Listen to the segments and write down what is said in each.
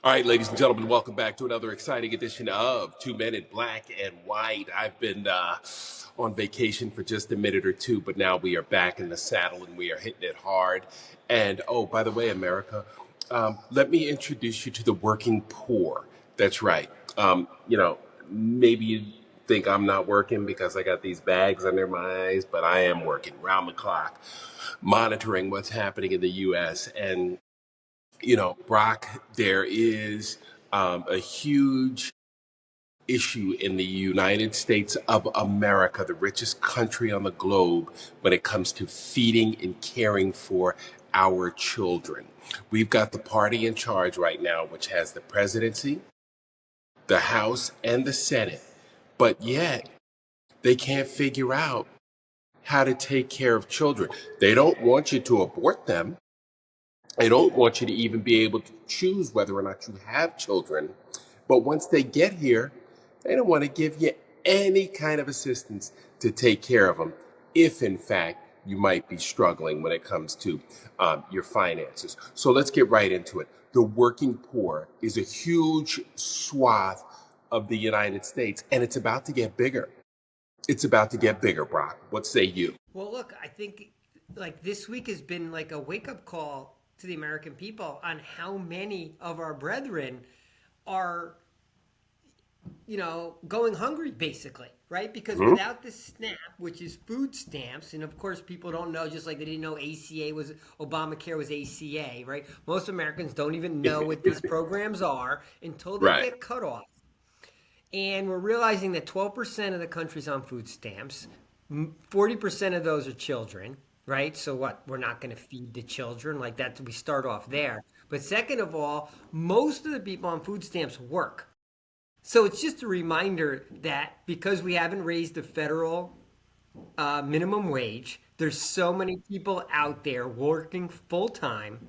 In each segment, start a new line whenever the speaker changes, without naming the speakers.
All right, ladies and gentlemen, welcome back to another exciting edition of Two Men in Black and White. I've been on vacation for just a minute or two, but now we are back in the saddle and we are hitting it hard. And oh, by the way, America, let me introduce you to the working poor. That's right. Maybe you think I'm not working because I got these bags under my eyes, but I am working round the clock, monitoring what's happening in the U.S. And Brock, there is a huge issue in the United States of America, the richest country on the globe, when it comes to feeding and caring for our children. We've got the party in charge right now, which has the presidency, the House, and the Senate. But yet, they can't figure out how to take care of children. They don't want you to abort them. They don't want you to even be able to choose whether or not you have children. But once they get here, they don't want to give you any kind of assistance to take care of them if, in fact, you might be struggling when it comes to your finances. So let's get right into it. The working poor is a huge swath of the United States, and it's about to get bigger. It's about to get bigger, Brock. What say you?
Well, look, I think like this week has been like a wake up call to the American people on how many of our brethren are, going hungry basically, right? Because
Hmm?
without the SNAP, which is food stamps, and of course people don't know, just like they didn't know Obamacare was ACA, right? Most Americans don't even know what these programs are until they
Right.
get cut off. And we're realizing that 12% of the country's on food stamps. 40% of those are children, right? So what? We're not going to feed the children like that. We start off there. But second of all, most of the people on food stamps work. So it's just a reminder that because we haven't raised the federal minimum wage, there's so many people out there working full time,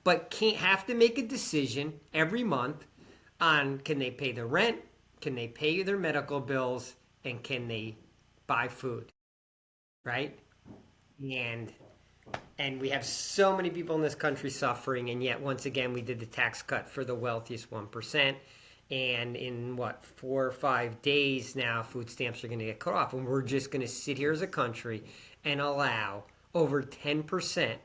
but can't have to make a decision every month on can they pay the rent, can they pay their medical bills, and can they buy food, right? And and we have so many people in this country suffering, and yet once again we did the tax cut for the wealthiest 1%. And in what, 4 or 5 days now, food stamps are going to get cut off, and we're just going to sit here as a country and allow over 10%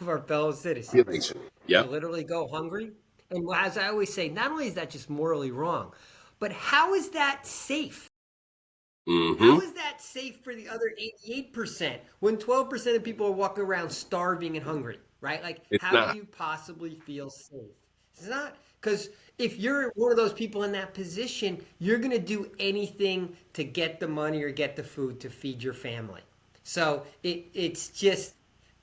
of our fellow citizens
Population.
to
Yep.
literally go hungry. And as I always say, not only is that just morally wrong, but how is that safe?
Mm-hmm.
How is that safe for the other 88% when 12% of people are walking around starving and hungry, right? Like,
It's
how do
not.
you possibly feel safe? It's not because if you're one of those people in that position, you're going to do anything to get the money or get the food to feed your family. So it's just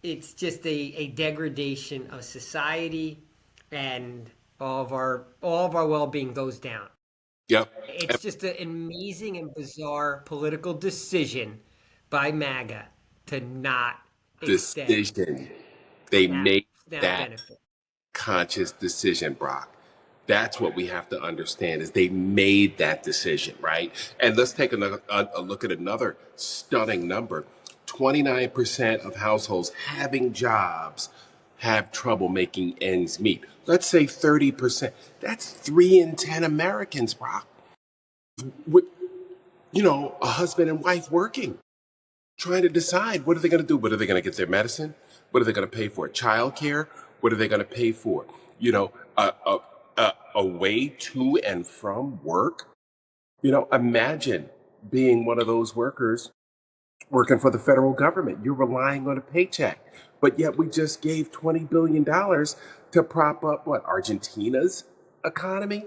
a degradation of society, and all of our well-being goes down.
Yep.
It's just an amazing and bizarre political decision by MAGA to not extend
Decision. They
SNAP
made
SNAP
that
benefit.
conscious decision, Brock. That's what we have to understand is they made that decision, right? And let's take a look at another stunning number. 29% of households having jobs have trouble making ends meet. Let's say 30%. That's 3 in 10 Americans, Brock. With, a husband and wife working, trying to decide what are they going to do? What are they going to get their medicine? What are they going to pay for? Childcare? What are they going to pay for? You know, a way to and from work. Imagine being one of those workers working for the federal government. You're relying on a paycheck, but yet we just gave $20 billion to prop up what Argentina's economy,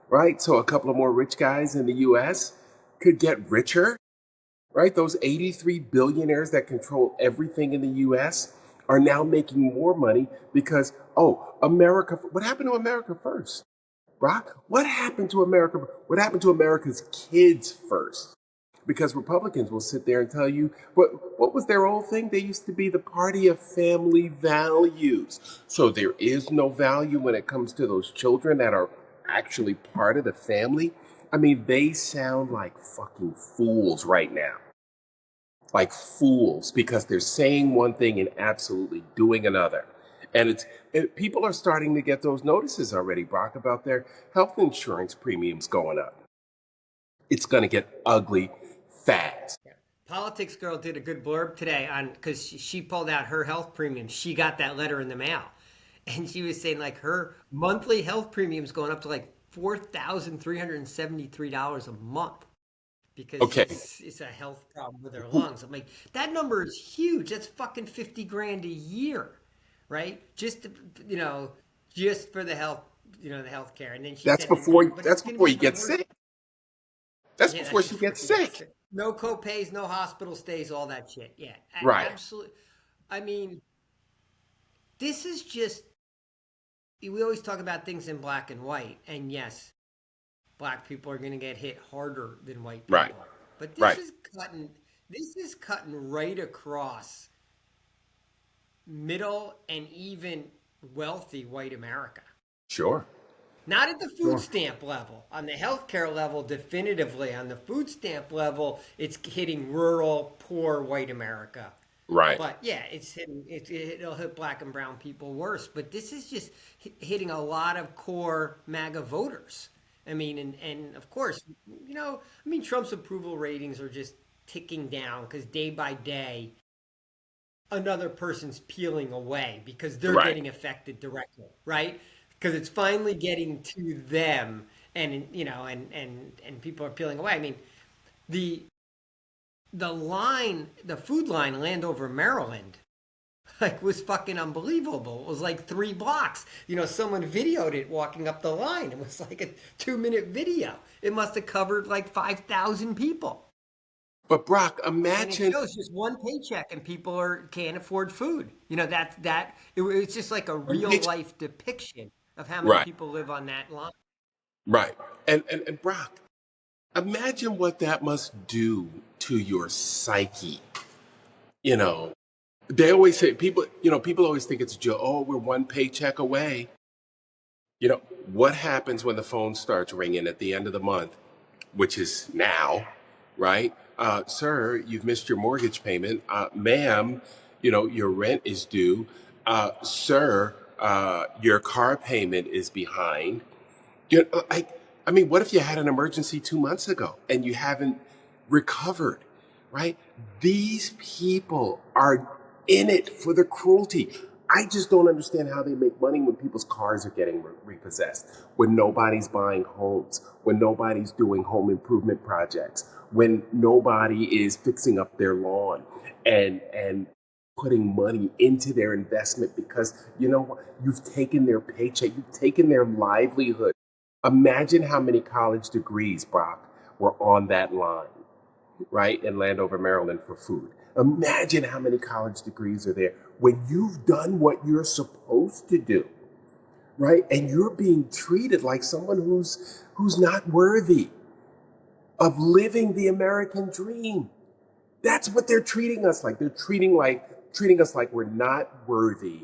right? So a couple of more rich guys in the U.S. could get richer, right? Those 83 billionaires that control everything in the US are now making more money because, oh, America, what happened to America first? Brock, what happened to America? What happened to America's kids first? Because Republicans will sit there and tell you what was their old thing? They used to be the party of family values. So there is no value when it comes to those children that are actually part of the family. I mean, they sound like fucking fools right now, like fools, because they're saying one thing and absolutely doing another. And people are starting to get those notices already, Brock, about their health insurance premiums going up. It's going to get ugly fast.
Yeah. Politics Girl did a good blurb today on because she pulled out her health premium. She got that letter in the mail, and she was saying like her monthly health premium is going up to like $4,373 a month because
Okay,
it's a health problem with her lungs. I'm like, that number is huge. That's fucking 50 grand a year, right? You know, just for the health, the health care. And then she said, but it's
that's
going to
before
be
you
even
get
worse.
sick. That's
Yeah,
before
that's
she
before
gets
she gets
sick.
sick. No co-pays, no hospital stays, all that shit. Yeah,
Right,
absolutely. I mean, this is just, we always talk about things in black and white. And yes, black people are going to get hit harder than white
right,
people. But
right.
this is cutting right across middle and even wealthy white America.
Sure,
Not at the food
sure.
stamp level. On the healthcare level, definitively. On the food stamp level, it's hitting rural, poor white America.
Right,
But yeah, it'll hit black and brown people worse. But this is just hitting a lot of core MAGA voters. I mean, and of course, Trump's approval ratings are just ticking down because day by day, another person's peeling away because they're
right.
getting affected directly, right? Because it's finally getting to them, and and people are peeling away. I mean, the the food line Landover, Maryland, like was fucking unbelievable. It was like 3 blocks. Someone videoed it walking up the line. It was like a 2-minute video. It must have covered like 5,000 people.
But Brock,
And it
imagine.
shows just one paycheck and people can't afford food. It's just like a real
imagine
life depiction of how many
right,
people live on that line.
right. And Brock, imagine what that must do to your psyche. You know, they always say people always think it's a joke. Oh, we're one paycheck away. What happens when the phone starts ringing at the end of the month, which is now, right? Sir, you've missed your mortgage payment. Ma'am, your rent is due. Sir, your car payment is behind. I mean, what if you had an emergency 2 months ago and you haven't recovered, right? These people are in it for the cruelty. I just don't understand how they make money when people's cars are getting repossessed, when nobody's buying homes, when nobody's doing home improvement projects, when nobody is fixing up their lawn and putting money into their investment because you know what? You've taken their paycheck, you've taken their livelihood. Imagine how many college degrees, Brock, were on that line, right, in Landover, Maryland for food. Imagine how many college degrees are there when you've done what you're supposed to do, right? And you're being treated like someone who's not worthy of living the American dream. That's what they're treating us like. They're treating us like we're not worthy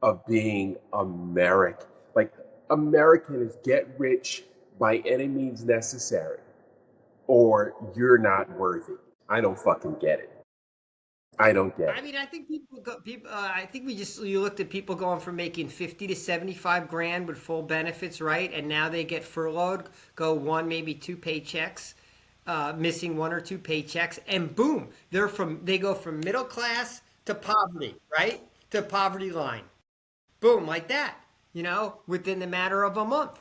of being American. Like American is get rich by any means necessary, or you're not worthy. I don't fucking get it. I don't get
I
it.
mean, I think I think you looked at people going from making 50 to 75 grand with full benefits, right? And now they get furloughed, go one, maybe 2 paychecks, missing 1 or 2 paychecks, and boom, they go from middle class to poverty, right? To poverty line. Boom, like that, within the matter of a month.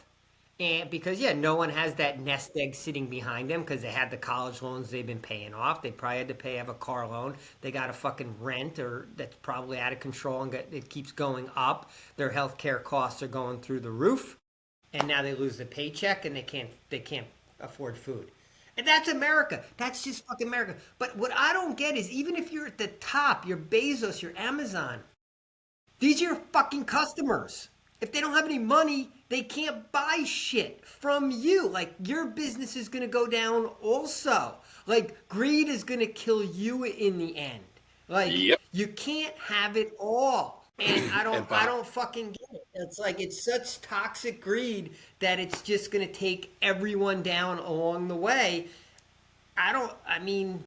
And because, yeah, no one has that nest egg sitting behind them because they had the college loans they've been paying off. They probably had to have a car loan. They got a fucking rent or that's probably out of control and it keeps going up. Their health care costs are going through the roof. And now they lose the paycheck and they can't afford food. And that's America. That's just fucking America. But what I don't get is even if you're at the top, you're Bezos, you're Amazon, these are your fucking customers. If they don't have any money, they can't buy shit from you. Like, your business is going to go down also. Like, greed is going to kill you in the end. Like,
Yep.
you can't have it all. And I don't
And
I
Bob,
don't fucking get it. It's like it's such toxic greed that it's just going to take everyone down along the way. I mean,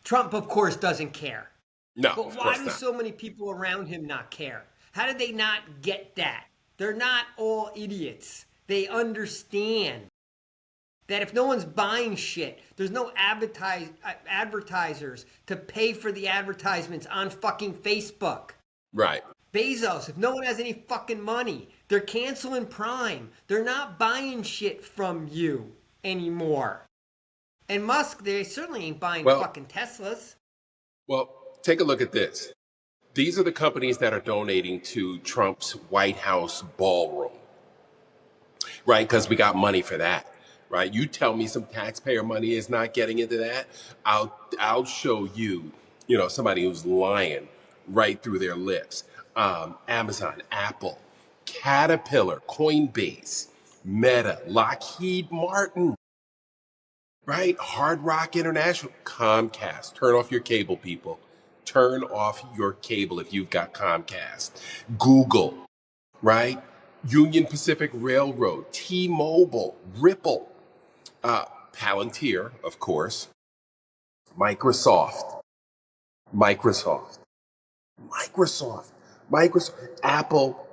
Trump of course doesn't care.
no,
But
of
why
course
do
not.
so many people around him not care? How did they not get that? They're not all idiots. They understand that if no one's buying shit, there's no advertisers to pay for the advertisements on fucking Facebook.
Right.
Bezos, if no one has any fucking money, they're canceling Prime. They're not buying shit from you anymore. And Musk, they certainly ain't buying fucking Teslas.
Well, take a look at this. These are the companies that are donating to Trump's White House ballroom, right? Because we got money for that, right? You tell me some taxpayer money is not getting into that, I'll show you, somebody who's lying right through their lips. Amazon, Apple, Caterpillar, Coinbase, Meta, Lockheed Martin, right? Hard Rock International, Comcast. Turn off your cable, people. Turn off your cable if you've got Comcast. Google, right? Union Pacific Railroad, T-Mobile, Ripple, Palantir, of course, Microsoft, Microsoft, Apple,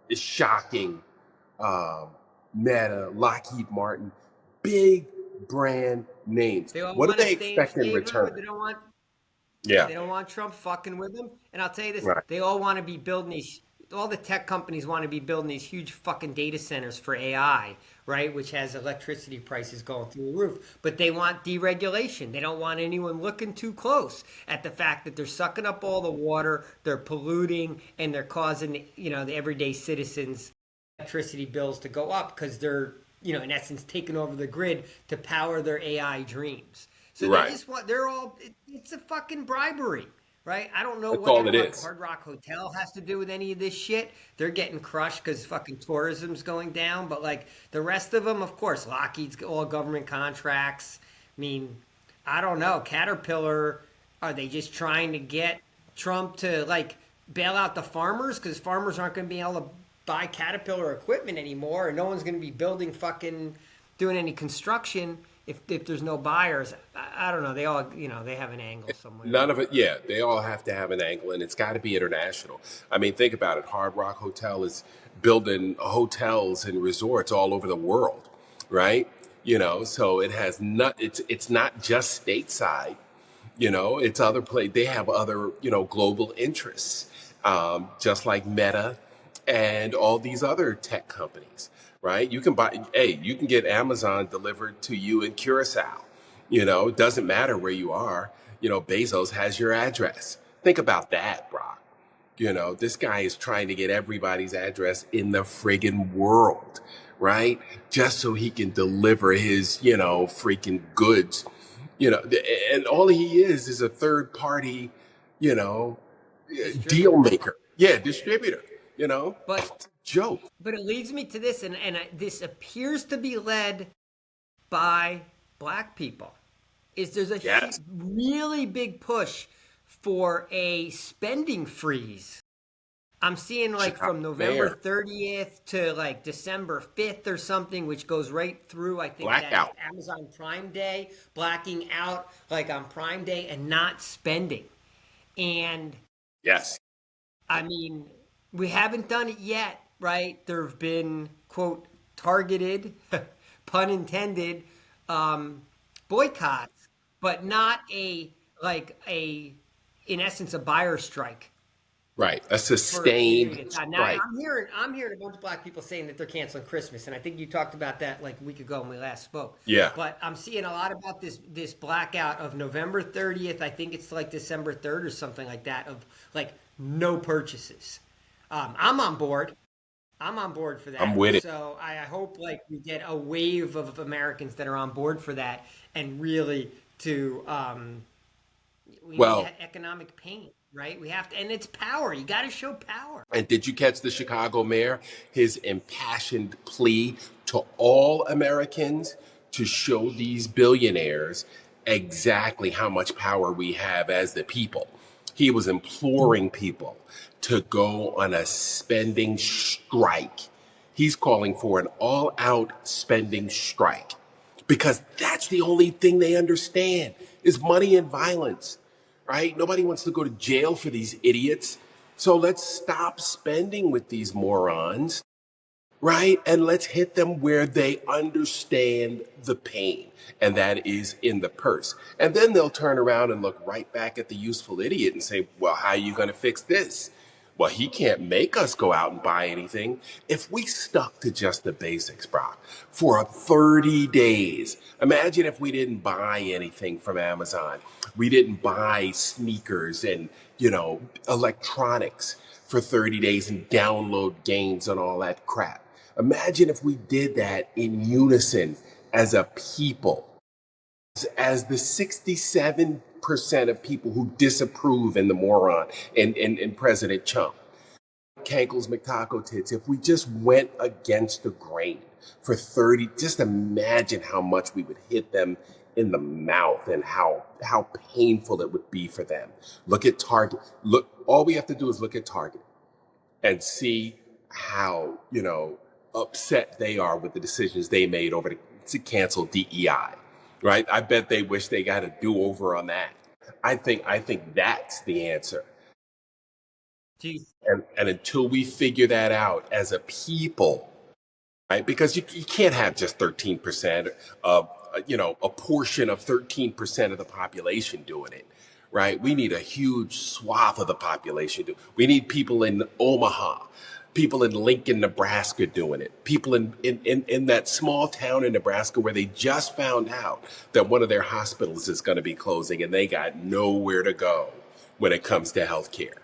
is shocking. Meta, Lockheed Martin, big brand names.
They all
What do
want to
they
stay in
expect in
favor, but
return?
they don't want
Yeah,
they don't want Trump fucking with them. And I'll tell you this,
right,
they all want to be building these, all the tech companies want to be building these huge fucking data centers for AI, right? Which has electricity prices going through the roof. But they want deregulation. They don't want anyone looking too close at the fact that they're sucking up all the water, they're polluting, and they're causing, the everyday citizens' electricity bills to go up because they're, in essence, taking over the grid to power their AI dreams. So
right.
they just want, it's a fucking bribery, right? I don't know
That's
what
all
the
it
fuck
is.
Hard Rock Hotel has to do with any of this shit. They're getting crushed because fucking tourism's going down. But like the rest of them, of course, Lockheed's all government contracts. I mean, I don't know. Caterpillar, are they just trying to get Trump to like bail out the farmers? Because farmers aren't going to be able to buy Caterpillar equipment anymore. And no one's going to be doing any construction if there's no buyers. I don't know. They all, they have an angle somewhere.
None of it, yeah, they all have to have an angle, and it's got to be international. I mean, think about it. Hard Rock Hotel is building hotels and resorts all over the world, right? So it has not. It's not just stateside. It's other place. They have other global interests, just like Meta and all these other tech companies, right? You can get Amazon delivered to you in Curacao. It doesn't matter where you are. Bezos has your address. Think about that, Brock. This guy is trying to get everybody's address in the friggin' world, right? Just so he can deliver his, freaking goods. And all he is a third party, you know, deal
Distributor.
maker. Yeah, distributor,
But
It's a joke.
but it leads me to this, and this appears to be led by black people. There's a
Yes.
really big push for a spending freeze. I'm seeing like
Chicago
from November
Mayor.
30th to like December 5th or something, which goes right through, I think, that
Blackout.
Amazon Prime Day, blacking out like on Prime Day and not spending. And
Yes.
I mean, we haven't done it yet, right? There have been, quote, targeted, pun intended, boycotts, but not in essence, a buyer strike
Right. A
for a period
sustained
of time. Now,
strike.
I'm hearing a bunch of black people saying that they're canceling Christmas, and I think you talked about that like a week ago when we last spoke.
Yeah.
But I'm seeing a lot about this blackout of November 30th. I think it's like December 3rd or something like that, of like no purchases. I'm on board. I'm on board for that.
I'm with it.
So I hope like we get a wave of Americans that are on board for that, and really to we
Well,
need economic pain, right? We have to, and it's power. You got to show power.
and did you catch the Chicago mayor? His impassioned plea to all Americans to show these billionaires exactly how much power we have as the people. He was imploring people to go on a spending strike. He's calling for an all out spending strike because that's the only thing they understand is money and violence, right? Nobody wants to go to jail for these idiots. So let's stop spending with these morons, right? And let's hit them where they understand the pain, and that is in the purse. And then they'll turn around and look right back at the useful idiot and say, well, how are you going to fix this? Well, he can't make us go out and buy anything. If we stuck to just the basics, Brock, for 30 days, imagine if we didn't buy anything from Amazon. We didn't buy sneakers and, electronics for 30 days and download games and all that crap. Imagine if we did that in unison as a people, as the 67% of people who disapprove in the moron and President Trump. Cankles McTaco Tits, if we just went against the grain for 30, just imagine how much we would hit them in the mouth and how painful it would be for them. Look at Target. Look, all we have to do is look at Target and see how, upset they are with the decisions they made over to cancel DEI, right? I bet they wish they got a do-over on that. I think that's the answer.
Geez.
And until we figure that out as a people, right? Because you can't have just 13% of, a portion of 13% of the population doing it, right? We need a huge swath of the population. We need people in Omaha, people in Lincoln, Nebraska doing it, people in that small town in Nebraska where they just found out that one of their hospitals is going to be closing and they got nowhere to go when it comes to healthcare,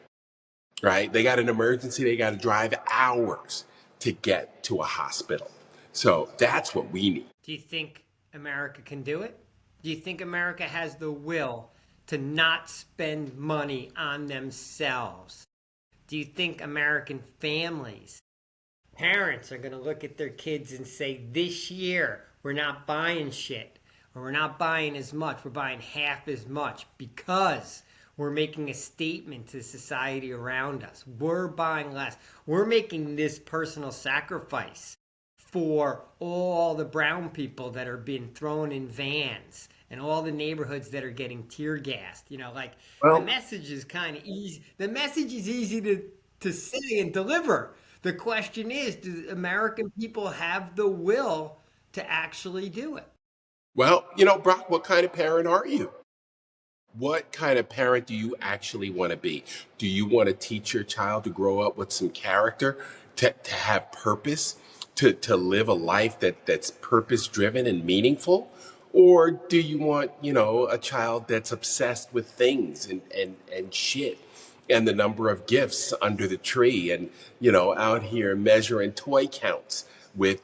right? They got an emergency, they got to drive hours to get to a hospital. So that's what we need.
Do you think America can do it? Do you think America has the will to not spend money on themselves? Do you think American families, parents are going to look at their kids and say, this year we're not buying shit, or we're not buying as much, we're buying half as much because we're making a statement to society around us. We're buying less. We're making this personal sacrifice for all the brown people that are being thrown in vans and all the neighborhoods that are getting tear gassed. The
Well,
message is kind of easy. The message is easy to say and deliver. The question is, do American people have the will to actually do it?
Brock, what kind of parent are you? What kind of parent do you actually want to be? Do you want to teach your child to grow up with some character, to have purpose, to live a life that's purpose driven and meaningful? Or do you want, a child that's obsessed with things and shit and the number of gifts under the tree and, out here measuring toy counts with,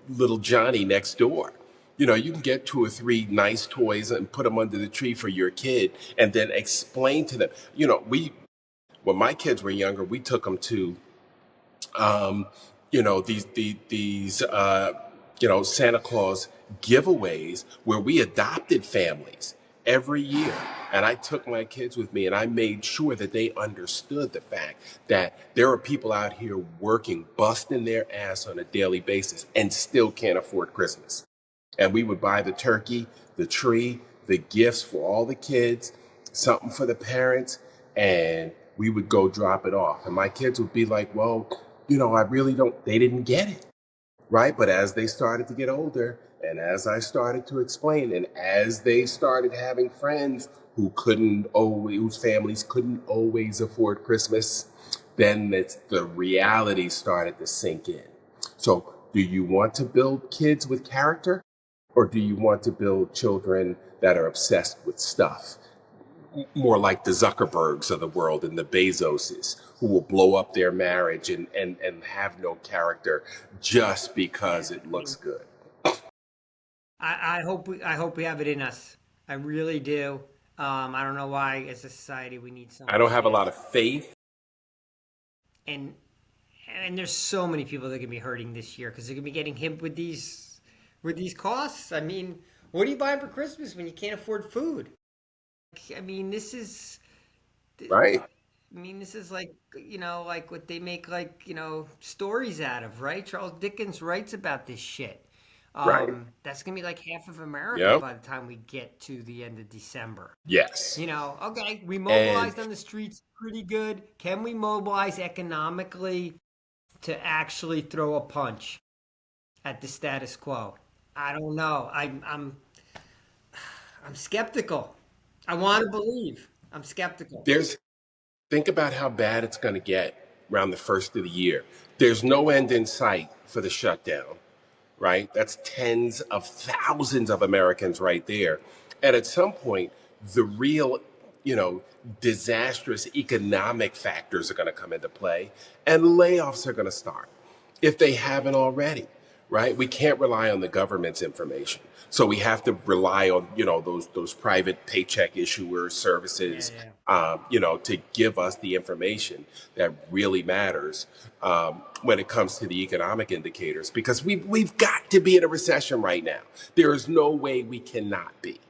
little Johnny next door? You can get 2 or 3 nice toys and put them under the tree for your kid and then explain to them. When my kids were younger, we took them to, these Santa Claus giveaways where we adopted families every year. And I took my kids with me and I made sure that they understood the fact that there are people out here working, busting their ass on a daily basis and still can't afford Christmas. And we would buy the turkey, the tree, the gifts for all the kids, something for the parents, and we would go drop it off. And my kids would be like, well, I really don't, they didn't get it, right? But as they started to get older, and as I started to explain, and as they started having friends whose families couldn't always afford Christmas, then the reality started to sink in. So, do you want to build kids with character? Or do you want to build children that are obsessed with stuff? More like the Zuckerbergs of the world and the Bezoses, who will blow up their marriage and have no character just because
Yeah,
it looks good.
I hope we have it in us. I really do. I don't know why, as a society, we need so
I don't
much
have a lot
shit,
of faith.
and and there's so many people that are gonna be hurting this year because they're gonna be getting hit with these costs. I mean, what are you buying for Christmas when you can't afford food? I mean, this is.
Right.
I mean, this is like, like what they make, like, stories out of, right? Charles Dickens writes about this shit.
Right.
That's gonna be like half of America
Yep.
by the time we get to the end of December.
Yes.
Okay, we
And
mobilized on the streets pretty good. Can we mobilize economically to actually throw a punch at the status quo? I don't know. I'm skeptical. I want to believe. I'm skeptical.
there's think about how bad it's going to get around the first of the year. There's no end in sight for the shutdown, right? That's tens of thousands of Americans right there. And at some point, the real, you know, disastrous economic factors are going to come into play and layoffs are going to start if they haven't already, right? We can't rely on the government's information. So we have to rely on, those private paycheck issuer
Yeah,
services,
yeah.
to give us the information that really matters when it comes to the economic indicators, because we've got to be in a recession right now. There is no way we cannot be.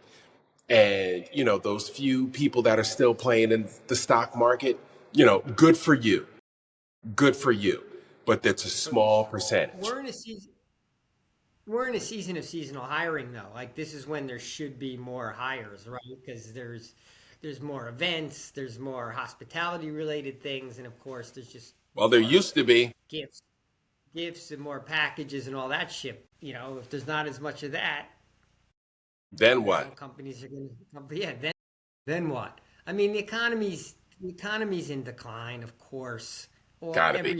And, those few people that are still playing in the stock market, good for you. Good for you. But that's a
But
small percentage.
we're in a season. We're in a season of seasonal hiring, though. Like this is when there should be more hires, right? Because there's more events, there's more hospitality related things, and of course there's just
Well, there
more
used to be.
gifts, gifts and more packages and all that shit. If there's not as much of that,
Then what?
companies are going to, yeah. Then what? I mean, the economy's in decline, of course. Or
Gotta be.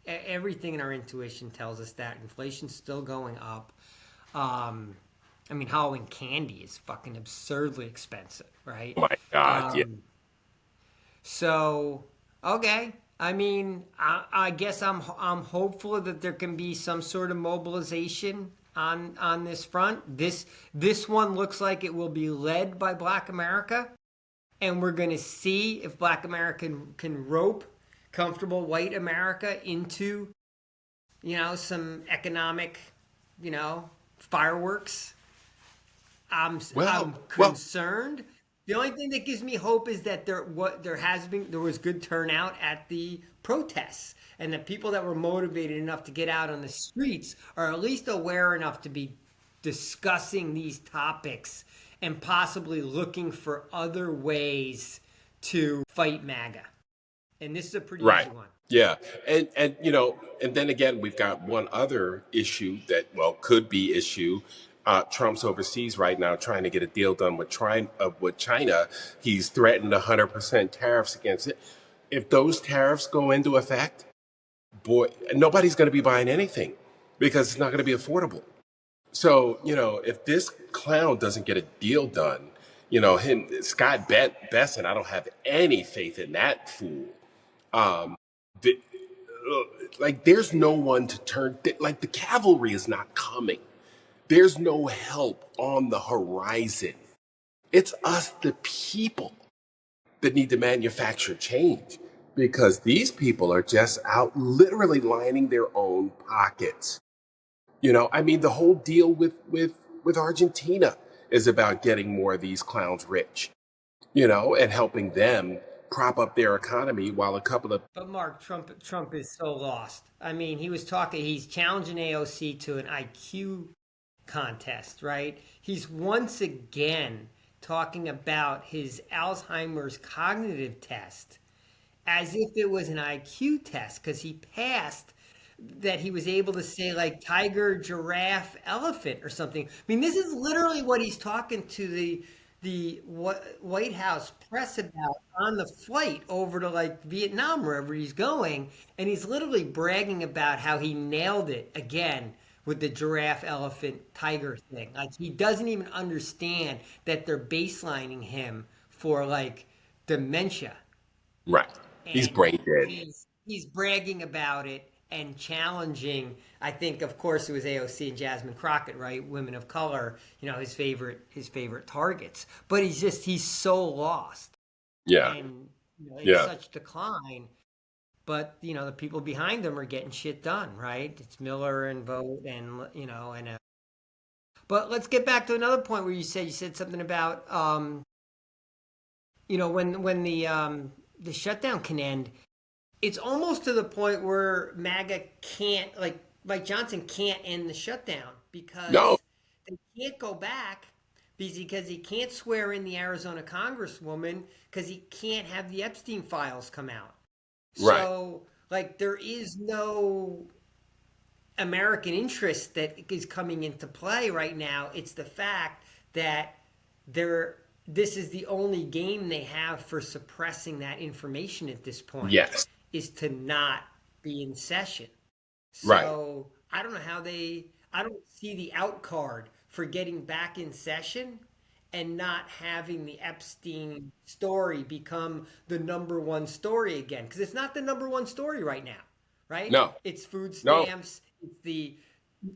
everything in our intuition tells us that inflation's still going up. Um, I mean, Halloween candy is fucking absurdly expensive, right?
Oh my God. Yeah.
Um, so okay. I mean, I guess I'm hopeful that there can be some sort of mobilization on this front. This one looks like it will be led by Black America, and we're going to see if Black America can rope comfortable white America into some economic fireworks. I'm
Well,
concerned. The only thing that gives me hope is that there was good turnout at the protests, and the people that were motivated enough to get out on the streets are at least aware enough to be discussing these topics and possibly looking for other ways to fight MAGA. And this is a pretty
right.
easy one.
Yeah. And then again, we've got one other issue that, well, could be issue. Trump's overseas right now trying to get a deal done with China. He's threatened 100% tariffs against it. If those tariffs go into effect, boy, nobody's going to be buying anything because it's not going to be affordable. So, if this clown doesn't get a deal done, Scott Besson, I don't have any faith in that fool. The, like, there's no one to turn, like, the cavalry is not coming. There's no help on the horizon. It's us, the people, that need to manufacture change because these people are just out literally lining their own pockets. I mean, the whole deal with Argentina is about getting more of these clowns rich, and helping them prop up their economy while a couple of
But Mark, Trump is so lost. I mean, he's challenging AOC to an IQ contest, right? He's once again talking about his Alzheimer's cognitive test as if it was an IQ test because he passed that he was able to say like tiger, giraffe, elephant or something. I mean, this is literally what he's talking to the White House press about on the flight over to like Vietnam, wherever he's going, and he's literally bragging about how he nailed it again with the giraffe, elephant, tiger thing. Like he doesn't even understand that they're baselining him for like dementia,
right. He's
and
brain dead.
he's bragging about it and challenging. I think, of course, it was AOC and Jasmine Crockett, right? Women of color, his favorite targets. But he's so lost
Yeah.
and in
Yeah.
such decline. But the people behind them are getting shit done, right? It's Miller and Vogt and But let's get back to another point where you said something about when the shutdown can end. It's almost to the point where MAGA can't, like, Mike Johnson can't end the shutdown
No.
because they can't go back because he can't swear in the Arizona congresswoman because he can't have the Epstein files come out.
Right.
So, like, there is no American interest that is coming into play right now. It's the fact that this is the only game they have for suppressing that information at this point
Yes.
is to not be in session.
Right.
So I don't see the out card for getting back in session and not having the Epstein story become the number one story again. Because it's not the number one story right now, right?
No.
It's food
No.
stamps,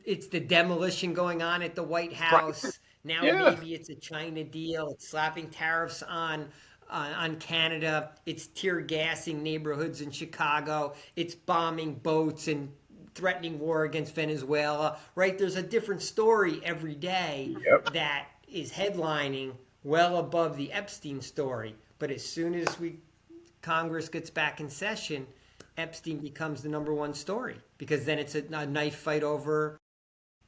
it's the demolition going on at the White
Right.
House. Now
Yeah.
maybe it's a China deal. It's slapping tariffs on Canada. It's tear gassing neighborhoods in Chicago. It's bombing boats and threatening war against Venezuela. Right? There's a different story every day
Yep.
that is headlining well above the Epstein story. But as soon as Congress gets back in session, Epstein becomes the number one story because then it's a knife fight over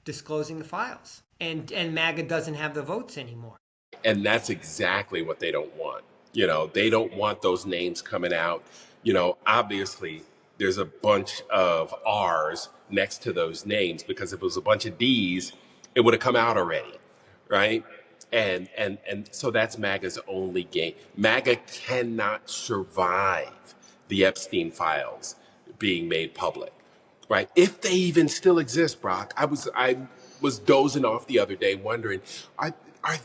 disclosing the files. And MAGA doesn't have the votes anymore.
And that's exactly what they don't want. They don't want those names coming out. Obviously, there's a bunch of R's next to those names because if it was a bunch of D's, it would have come out already, right? And so that's MAGA's only game. MAGA cannot survive the Epstein files being made public, right? If they even still exist, Brock. I was dozing off the other day wondering, are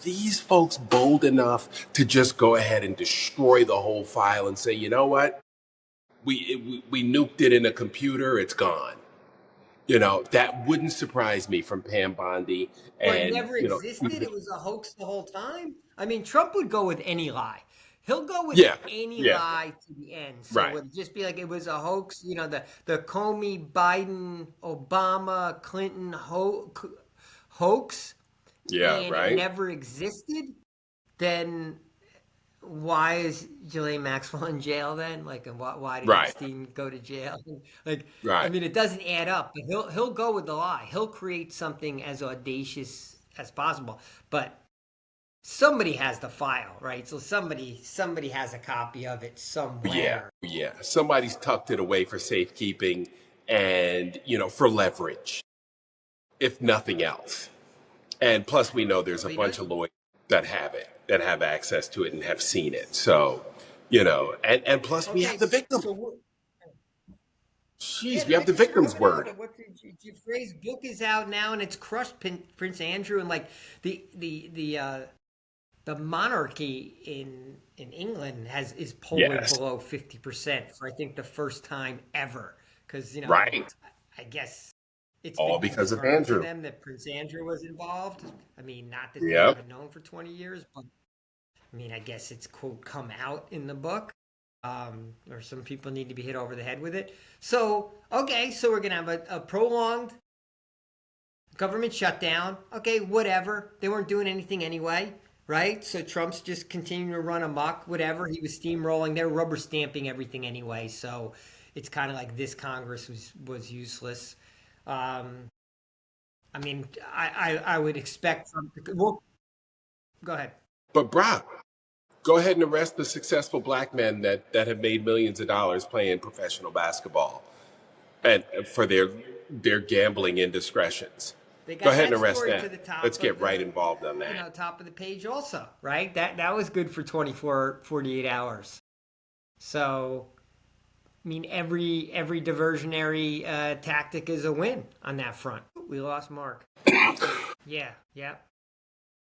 these folks bold enough to just go ahead and destroy the whole file and say, you know what? We nuked it in a computer, it's gone. That wouldn't surprise me from Pam Bondi.
Or it
And,
never existed. It was a hoax the whole time. I mean, Trump would go with any lie. He'll go with
yeah,
any
yeah,
lie to the end. So it
right.
would just be like it was a hoax. The Comey, Biden, Obama, Clinton hoax,
Yeah,
and it
right,
never existed. Then why is Ghislaine Maxwell in jail then? Like, and why did
right,
Epstein go to jail? Like, I
right.
mean, it doesn't add up. But he'll go with the lie. He'll create something as audacious as possible. But somebody has the file, right? So somebody has a copy of it
Yeah,
somewhere.
yeah. Somebody's tucked it away for safekeeping and, for leverage, if nothing else. And plus, we know there's a
But
bunch of lawyers that have it, that have access to it and have seen it. So, and plus we have
okay.
the victim.
So yeah,
Jeez, we
the
have the
victim's
victim's
coming out.
word.
And Phrase book is out now, and it's crushed Prince Andrew, and like the monarchy in England is polling
Yes.
below 50% for I think the first time ever. Because
Right.
I guess it's
All
been
because of
confirmed to
Andrew.
them that Prince Andrew was involved. I mean, not that they
Yep.
haven't known for 20 years, but I mean, I guess it's quote come out in the book. Or some people need to be hit over the head with it. So okay, so we're gonna have a prolonged government shutdown. Okay, whatever. They weren't doing anything anyway, right? So Trump's just continuing to run amok, whatever. He was steamrolling. They're rubber stamping everything anyway. So it's kind of like this Congress was useless. I mean, I would expect Trump to, well, go ahead.
But Brock, go ahead and arrest the successful black men that have made millions of dollars playing professional basketball and for their gambling indiscretions.
They
Go
got
ahead and
that
arrest
story
them.
to the top
Let's
of
get right
the,
involved on that.
top of the page also, right? That was good for 24, 48 hours. So, I mean, every diversionary tactic is a win on that front. We lost Mark. Yeah, yeah.